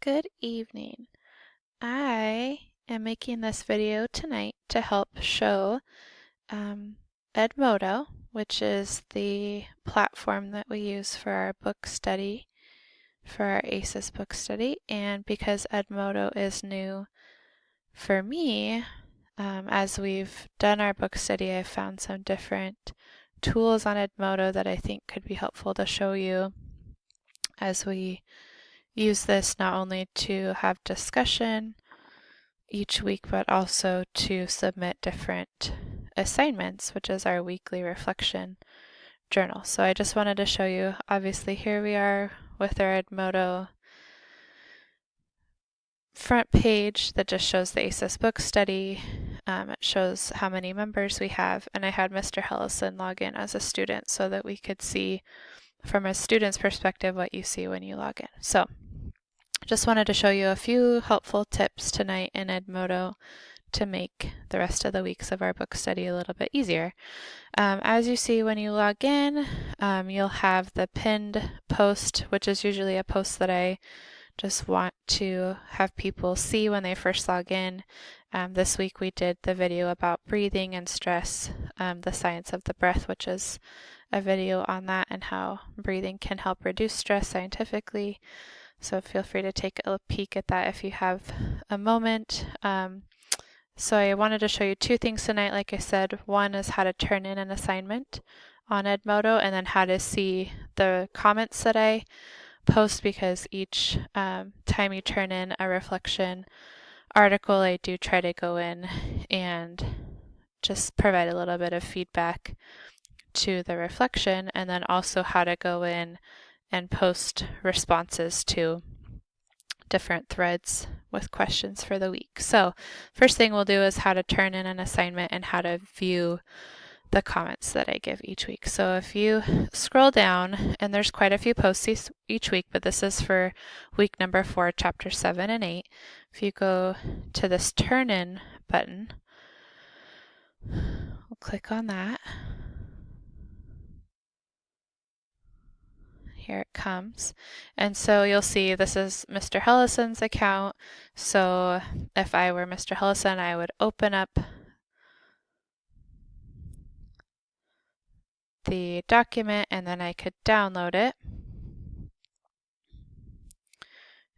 Good evening. I am making this video tonight to help show Edmodo, which is the platform that we use for our book study, for our ACES book study. And because Edmodo is new for me, as we've done our book study, I've found some different tools on Edmodo that I think could be helpful to show you as we use this not only to have discussion each week, but also to submit different assignments, which is our weekly reflection journal. So I just wanted to show you, obviously here we are with our Edmodo front page that just shows the ACES book study. It shows how many members we have, and I had Mr. Hellison log in as a student so that we could see from a student's perspective what you see when you log in. So just wanted to show you a few helpful tips tonight in Edmodo to make the rest of the weeks of our book study a little bit easier. As you see when you log in, you'll have the pinned post, which is usually a post that I just want to have people see when they first log in. This week we did the video about breathing and stress, the science of the breath, which is a video on that and how breathing can help reduce stress scientifically. So feel free to take a peek at that if you have a moment. So I wanted to show you two things tonight. Like I said, one is how to turn in an assignment on Edmodo, and then how to see the comments that I post, because each time you turn in a reflection article, I do try to go in and just provide a little bit of feedback to the reflection, and then also how to go in and post responses to different threads with questions for the week. So first thing we'll do is how to turn in an assignment and how to view the comments that I give each week. So if you scroll down, and there's quite a few posts each week, but this is for week number 4, chapter 7 and 8. If you go to this turn in button, we'll click on that. Here it comes. And so you'll see this is Mr. Hellison's account. So if I were Mr. Hellison, I would open up the document and then I could download it.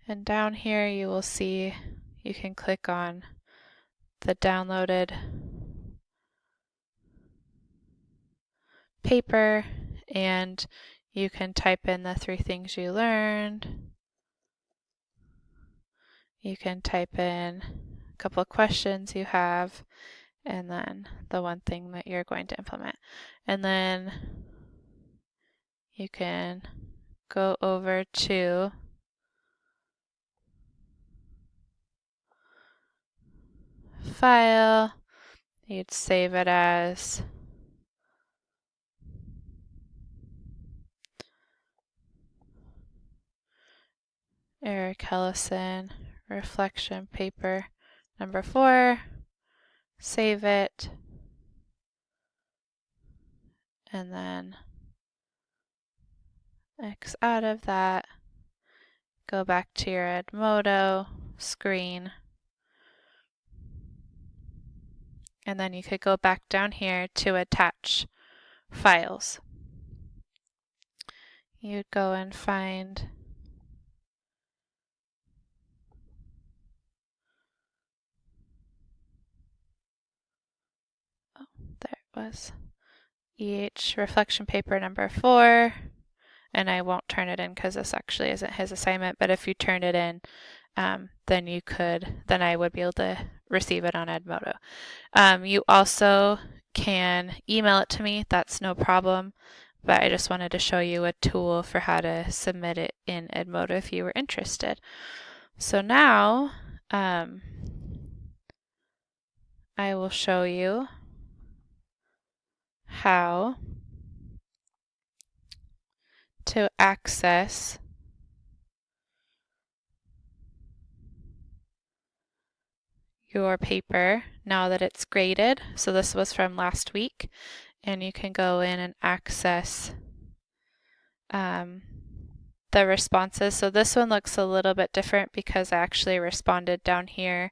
And down here you will see you can click on the downloaded paper, and you can type in the 3 things you learned. You can type in a couple of questions you have, and then the one thing that you're going to implement. And then you can go over to File. You'd save it as Eric Hellison reflection paper number 4. Save it, and then X out of that. Go back to your Edmodo screen, and then you could go back down here to attach files. You'd go and find there it was, EH reflection paper number 4, and I won't turn it in because this actually isn't his assignment, but if you turned it in, then I would be able to receive it on Edmodo. You also can email it to me, that's no problem, but I just wanted to show you a tool for how to submit it in Edmodo if you were interested. So now I will show you how to access your paper now that it's graded. So this was from last week, and you can go in and access the responses. So this one looks a little bit different because I actually responded down here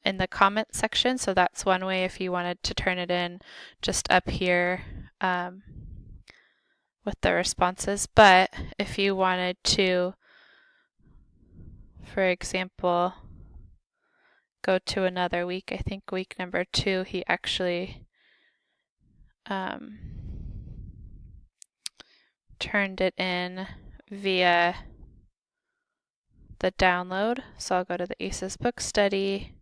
in the comment section. So that's one way if you wanted to turn it in just up here with the responses. But if you wanted to, for example, go to another week, I think week number 2, he actually turned it in via the download. So I'll go to the ACES book study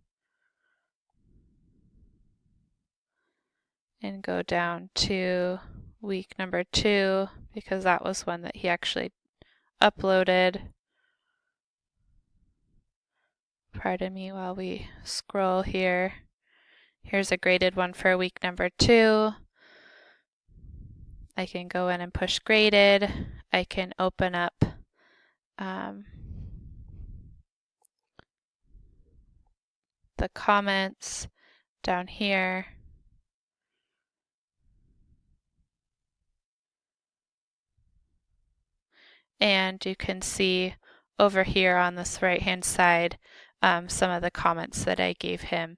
and go down to week number 2 because that was one that he actually uploaded. Pardon me while we scroll here. Here's a graded one for week number 2. I can go in and push graded. I can open up the comments down here. And you can see over here on this right hand side some of the comments that I gave him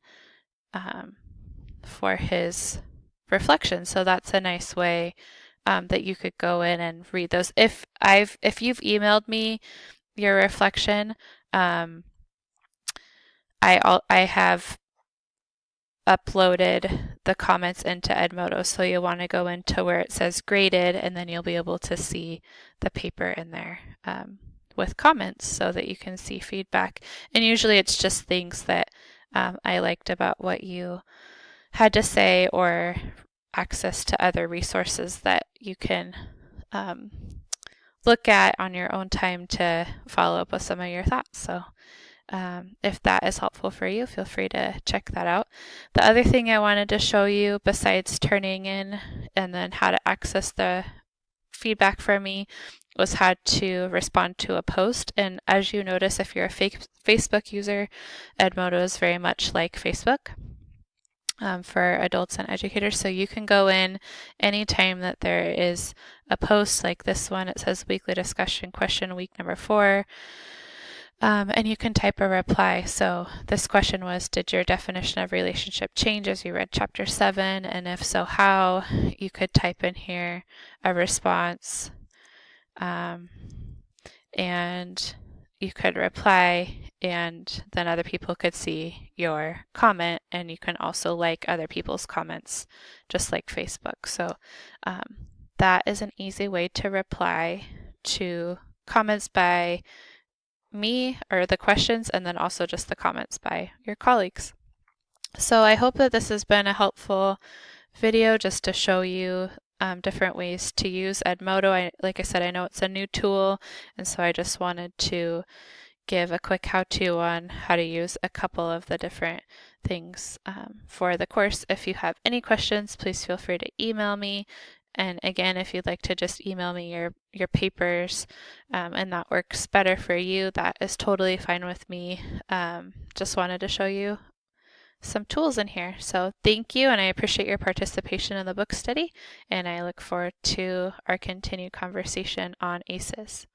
for his reflection. So that's a nice way that you could go in and read those. If you've emailed me your reflection, I have uploaded the comments into Edmodo, so you'll want to go into where it says graded, and then you'll be able to see the paper in there with comments so that you can see feedback. And usually it's just things that I liked about what you had to say, or access to other resources that you can look at on your own time to follow up with some of your thoughts. So if that is helpful for you, feel free to check that out. The other thing I wanted to show you, besides turning in and then how to access the feedback from me, was how to respond to a post. And as you notice, if you're a Facebook user, Edmodo is very much like Facebook for adults and educators. So you can go in anytime that there is a post like this one. It says weekly discussion question week number 4. And you can type a reply. So this question was, did your definition of relationship change as you read chapter 7? And if so, how? You could type in here a response, and you could reply, and then other people could see your comment, and you can also like other people's comments, just like Facebook. So that is an easy way to reply to comments by me, or the questions, and then also just the comments by your colleagues. So I hope that this has been a helpful video just to show you different ways to use Edmodo. Like I said, I know it's a new tool, and so I just wanted to give a quick how-to on how to use a couple of the different things for the course. If you have any questions, please feel free to email me. And again, if you'd like to just email me your papers and that works better for you, that is totally fine with me. Just wanted to show you some tools in here. So thank you, and I appreciate your participation in the book study, and I look forward to our continued conversation on ACES.